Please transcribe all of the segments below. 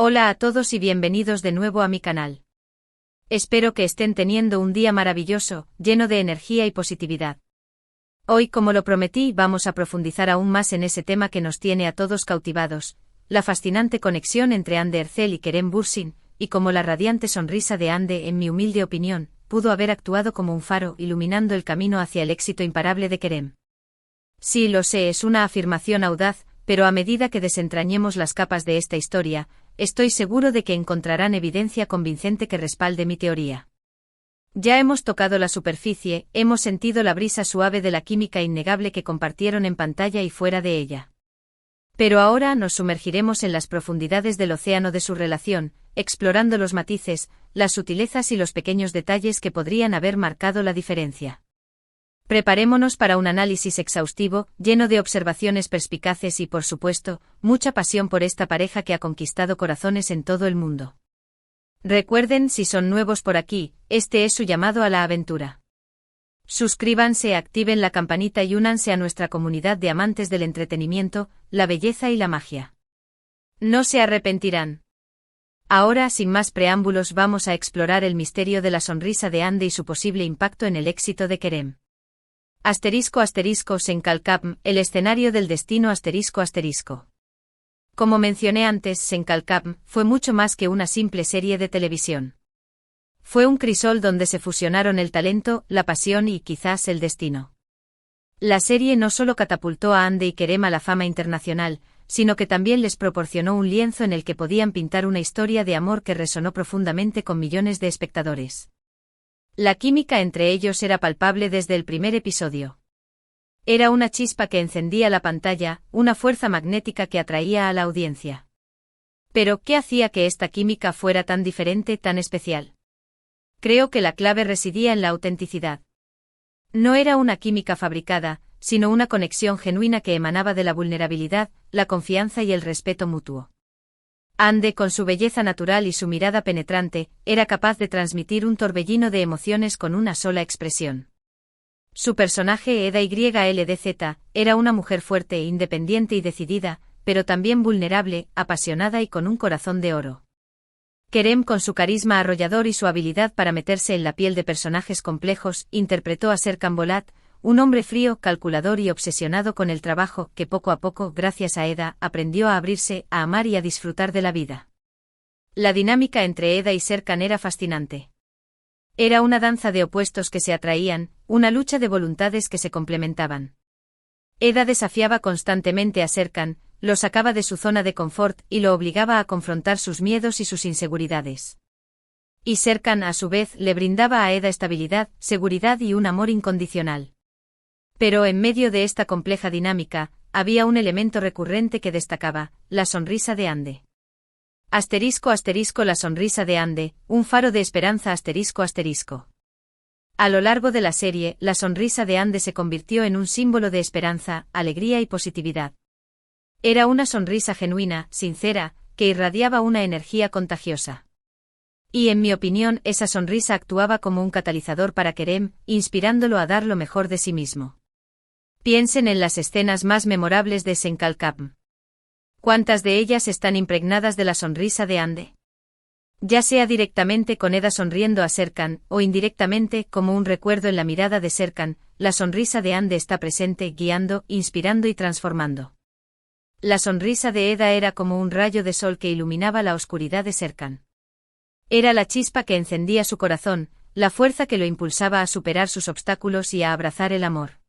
Hola a todos y bienvenidos de nuevo a mi canal. Espero que estén teniendo un día maravilloso, lleno de energía y positividad. Hoy, como lo prometí, vamos a profundizar aún más en ese tema que nos tiene a todos cautivados, la fascinante conexión entre Hande Erçel y Kerem Bürsin, y cómo la radiante sonrisa de Hande, en mi humilde opinión, pudo haber actuado como un faro iluminando el camino hacia el éxito imparable de Kerem. Sí, lo sé, es una afirmación audaz, pero a medida que desentrañemos las capas de esta historia, estoy seguro de que encontrarán evidencia convincente que respalde mi teoría. Ya hemos tocado la superficie, hemos sentido la brisa suave de la química innegable que compartieron en pantalla y fuera de ella. Pero ahora nos sumergiremos en las profundidades del océano de su relación, explorando los matices, las sutilezas y los pequeños detalles que podrían haber marcado la diferencia. Preparémonos para un análisis exhaustivo, lleno de observaciones perspicaces y, por supuesto, mucha pasión por esta pareja que ha conquistado corazones en todo el mundo. Recuerden, si son nuevos por aquí, este es su llamado a la aventura. Suscríbanse, activen la campanita y únanse a nuestra comunidad de amantes del entretenimiento, la belleza y la magia. No se arrepentirán. Ahora, sin más preámbulos, vamos a explorar el misterio de la sonrisa de Hande y su posible impacto en el éxito de Kerem. Sencalcapm, el escenario del destino. Como mencioné antes, Sencalcapm fue mucho más que una simple serie de televisión. Fue un crisol donde se fusionaron el talento, la pasión y, quizás, el destino. La serie no solo catapultó a Hande y Kerem a la fama internacional, sino que también les proporcionó un lienzo en el que podían pintar una historia de amor que resonó profundamente con millones de espectadores. La química entre ellos era palpable desde el primer episodio. Era una chispa que encendía la pantalla, una fuerza magnética que atraía a la audiencia. Pero, ¿qué hacía que esta química fuera tan diferente, tan especial? Creo que la clave residía en la autenticidad. No era una química fabricada, sino una conexión genuina que emanaba de la vulnerabilidad, la confianza y el respeto mutuo. Hande, con su belleza natural y su mirada penetrante, era capaz de transmitir un torbellino de emociones con una sola expresión. Su personaje Eda YLDZ era una mujer fuerte, independiente y decidida, pero también vulnerable, apasionada y con un corazón de oro. Kerem, con su carisma arrollador y su habilidad para meterse en la piel de personajes complejos, interpretó a Serkan Bolat, un hombre frío, calculador y obsesionado con el trabajo, que poco a poco, gracias a Eda, aprendió a abrirse, a amar y a disfrutar de la vida. La dinámica entre Eda y Serkan era fascinante. Era una danza de opuestos que se atraían, una lucha de voluntades que se complementaban. Eda desafiaba constantemente a Serkan, lo sacaba de su zona de confort y lo obligaba a confrontar sus miedos y sus inseguridades. Y Serkan, a su vez, le brindaba a Eda estabilidad, seguridad y un amor incondicional. Pero en medio de esta compleja dinámica, había un elemento recurrente que destacaba, la sonrisa de Hande. La sonrisa de Hande, un faro de esperanza. A lo largo de la serie, la sonrisa de Hande se convirtió en un símbolo de esperanza, alegría y positividad. Era una sonrisa genuina, sincera, que irradiaba una energía contagiosa. Y en mi opinión, esa sonrisa actuaba como un catalizador para Kerem, inspirándolo a dar lo mejor de sí mismo. Piensen en las escenas más memorables de Sencalcapm. ¿Cuántas de ellas están impregnadas de la sonrisa de Hande? Ya sea directamente con Eda sonriendo a Serkan, o indirectamente como un recuerdo en la mirada de Serkan, la sonrisa de Hande está presente, guiando, inspirando y transformando. La sonrisa de Eda era como un rayo de sol que iluminaba la oscuridad de Serkan. Era la chispa que encendía su corazón, la fuerza que lo impulsaba a superar sus obstáculos y a abrazar el amor.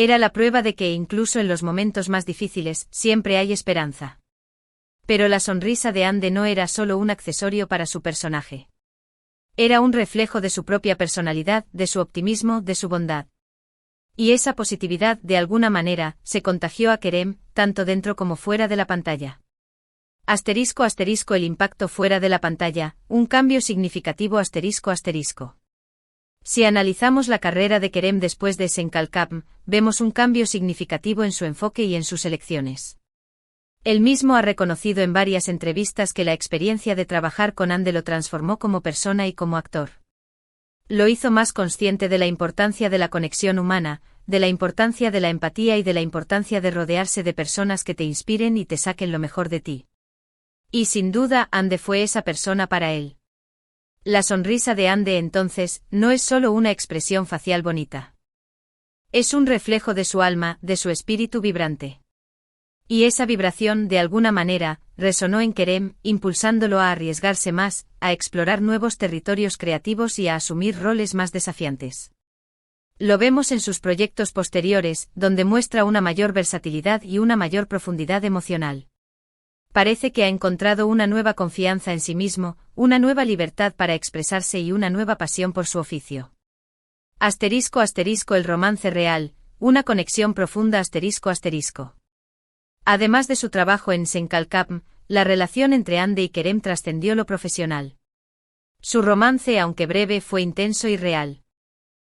Era la prueba de que incluso en los momentos más difíciles, siempre hay esperanza. Pero la sonrisa de Hande no era solo un accesorio para su personaje. Era un reflejo de su propia personalidad, de su optimismo, de su bondad. Y esa positividad, de alguna manera, se contagió a Kerem, tanto dentro como fuera de la pantalla. El impacto fuera de la pantalla, un cambio significativo. Si analizamos la carrera de Kerem después de Sencalcapm, vemos un cambio significativo en su enfoque y en sus elecciones. Él mismo ha reconocido en varias entrevistas que la experiencia de trabajar con Hande lo transformó como persona y como actor. Lo hizo más consciente de la importancia de la conexión humana, de la importancia de la empatía y de la importancia de rodearse de personas que te inspiren y te saquen lo mejor de ti. Y sin duda Ande fue esa persona para él. La sonrisa de Ande entonces no es solo una expresión facial bonita. Es un reflejo de su alma, de su espíritu vibrante. Y esa vibración, de alguna manera, resonó en Kerem, impulsándolo a arriesgarse más, a explorar nuevos territorios creativos y a asumir roles más desafiantes. Lo vemos en sus proyectos posteriores, donde muestra una mayor versatilidad y una mayor profundidad emocional. Parece que ha encontrado una nueva confianza en sí mismo, una nueva libertad para expresarse y una nueva pasión por su oficio. *** El romance real, una conexión profunda ***. Además de su trabajo en Senkalkam, la relación entre Ande y Kerem trascendió lo profesional. Su romance, aunque breve, fue intenso y real.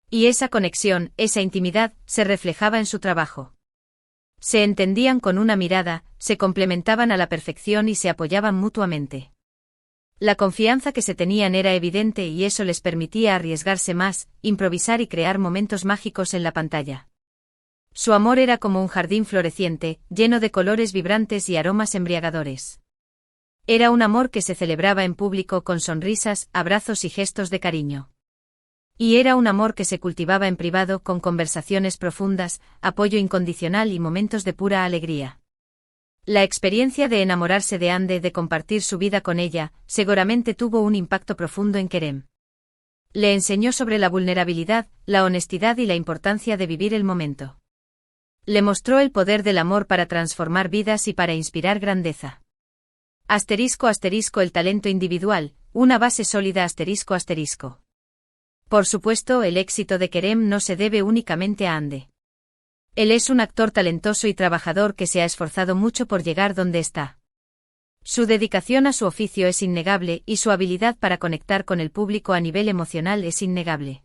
Y esa conexión, esa intimidad, se reflejaba en su trabajo. Se entendían con una mirada, se complementaban a la perfección y se apoyaban mutuamente. La confianza que se tenían era evidente y eso les permitía arriesgarse más, improvisar y crear momentos mágicos en la pantalla. Su amor era como un jardín floreciente, lleno de colores vibrantes y aromas embriagadores. Era un amor que se celebraba en público con sonrisas, abrazos y gestos de cariño. Y era un amor que se cultivaba en privado con conversaciones profundas, apoyo incondicional y momentos de pura alegría. La experiencia de enamorarse de Ande, de compartir su vida con ella, seguramente tuvo un impacto profundo en Kerem. Le enseñó sobre la vulnerabilidad, la honestidad y la importancia de vivir el momento. Le mostró el poder del amor para transformar vidas y para inspirar grandeza. *** El talento individual, una base sólida ***. Por supuesto, el éxito de Kerem no se debe únicamente a Ande. Él es un actor talentoso y trabajador que se ha esforzado mucho por llegar donde está. Su dedicación a su oficio es innegable y su habilidad para conectar con el público a nivel emocional es innegable.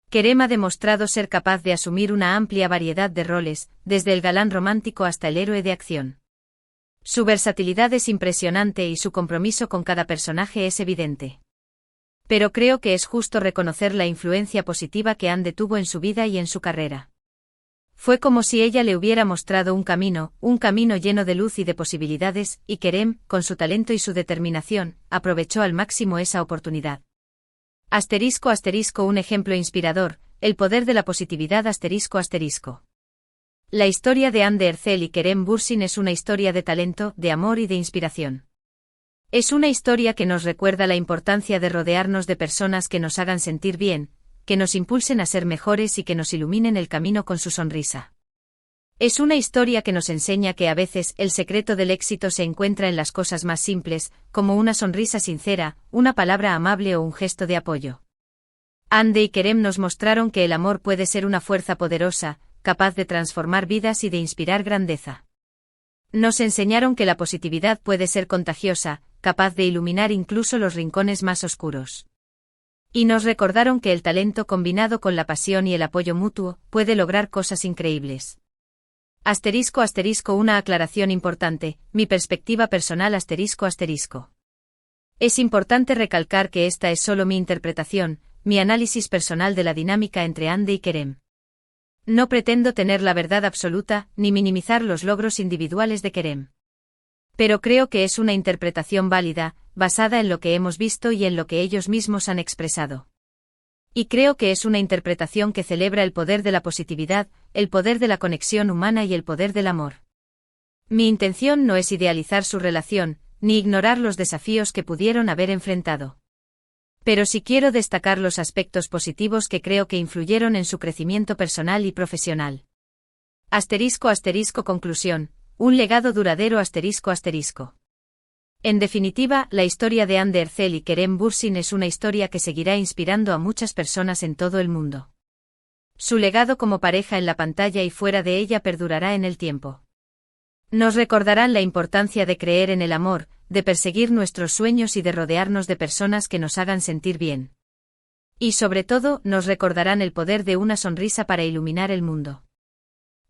Kerem ha demostrado ser capaz de asumir una amplia variedad de roles, desde el galán romántico hasta el héroe de acción. Su versatilidad es impresionante y su compromiso con cada personaje es evidente. Pero creo que es justo reconocer la influencia positiva que Ande tuvo en su vida y en su carrera. Fue como si ella le hubiera mostrado un camino lleno de luz y de posibilidades, y Kerem, con su talento y su determinación, aprovechó al máximo esa oportunidad. *** Un ejemplo inspirador, el poder de la positividad ***. La historia de Ande Erçel y Kerem Bürsin es una historia de talento, de amor y de inspiración. Es una historia que nos recuerda la importancia de rodearnos de personas que nos hagan sentir bien, que nos impulsen a ser mejores y que nos iluminen el camino con su sonrisa. Es una historia que nos enseña que a veces el secreto del éxito se encuentra en las cosas más simples, como una sonrisa sincera, una palabra amable o un gesto de apoyo. Ande y Kerem nos mostraron que el amor puede ser una fuerza poderosa, capaz de transformar vidas y de inspirar grandeza. Nos enseñaron que la positividad puede ser contagiosa, capaz de iluminar incluso los rincones más oscuros. Y nos recordaron que el talento combinado con la pasión y el apoyo mutuo puede lograr cosas increíbles. *** Una aclaración importante, mi perspectiva personal ***. Es importante recalcar que esta es solo mi interpretación, mi análisis personal de la dinámica entre Ande y Kerem. No pretendo tener la verdad absoluta, ni minimizar los logros individuales de Kerem. Pero creo que es una interpretación válida, basada en lo que hemos visto y en lo que ellos mismos han expresado. Y creo que es una interpretación que celebra el poder de la positividad, el poder de la conexión humana y el poder del amor. Mi intención no es idealizar su relación, ni ignorar los desafíos que pudieron haber enfrentado. Pero sí quiero destacar los aspectos positivos que creo que influyeron en su crecimiento personal y profesional. *** Conclusión, un legado duradero ***. En definitiva, la historia de Ande Erçel y Kerem Bürsin es una historia que seguirá inspirando a muchas personas en todo el mundo. Su legado como pareja en la pantalla y fuera de ella perdurará en el tiempo. Nos recordarán la importancia de creer en el amor, de perseguir nuestros sueños y de rodearnos de personas que nos hagan sentir bien. Y sobre todo, nos recordarán el poder de una sonrisa para iluminar el mundo.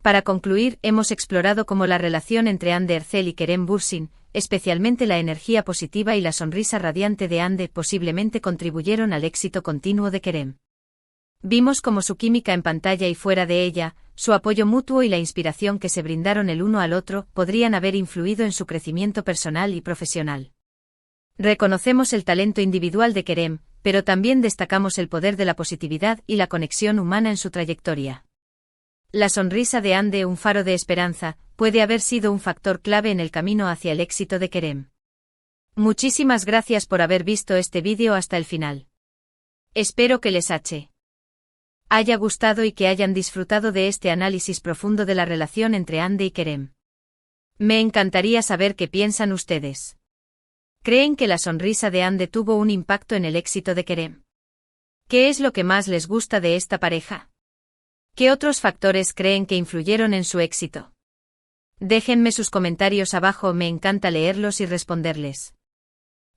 Para concluir, hemos explorado cómo la relación entre Ande Erçel y Kerem Bürsin, especialmente la energía positiva y la sonrisa radiante de Ande, posiblemente contribuyeron al éxito continuo de Kerem. Vimos cómo su química en pantalla y fuera de ella, su apoyo mutuo y la inspiración que se brindaron el uno al otro podrían haber influido en su crecimiento personal y profesional. Reconocemos el talento individual de Kerem, pero también destacamos el poder de la positividad y la conexión humana en su trayectoria. La sonrisa de Hande, un faro de esperanza, puede haber sido un factor clave en el camino hacia el éxito de Kerem. Muchísimas gracias por haber visto este vídeo hasta el final. Espero que les haya gustado y que hayan disfrutado de este análisis profundo de la relación entre Hande y Kerem. Me encantaría saber qué piensan ustedes. ¿Creen que la sonrisa de Hande tuvo un impacto en el éxito de Kerem? ¿Qué es lo que más les gusta de esta pareja? ¿Qué otros factores creen que influyeron en su éxito? Déjenme sus comentarios abajo, me encanta leerlos y responderles.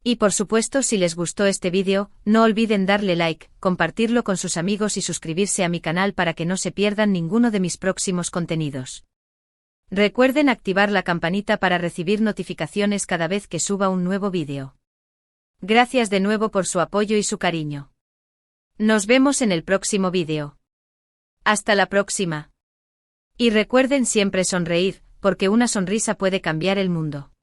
Y por supuesto, si les gustó este vídeo, no olviden darle like, compartirlo con sus amigos y suscribirse a mi canal para que no se pierdan ninguno de mis próximos contenidos. Recuerden activar la campanita para recibir notificaciones cada vez que suba un nuevo vídeo. Gracias de nuevo por su apoyo y su cariño. Nos vemos en el próximo vídeo. Hasta la próxima. Y recuerden siempre sonreír, porque una sonrisa puede cambiar el mundo.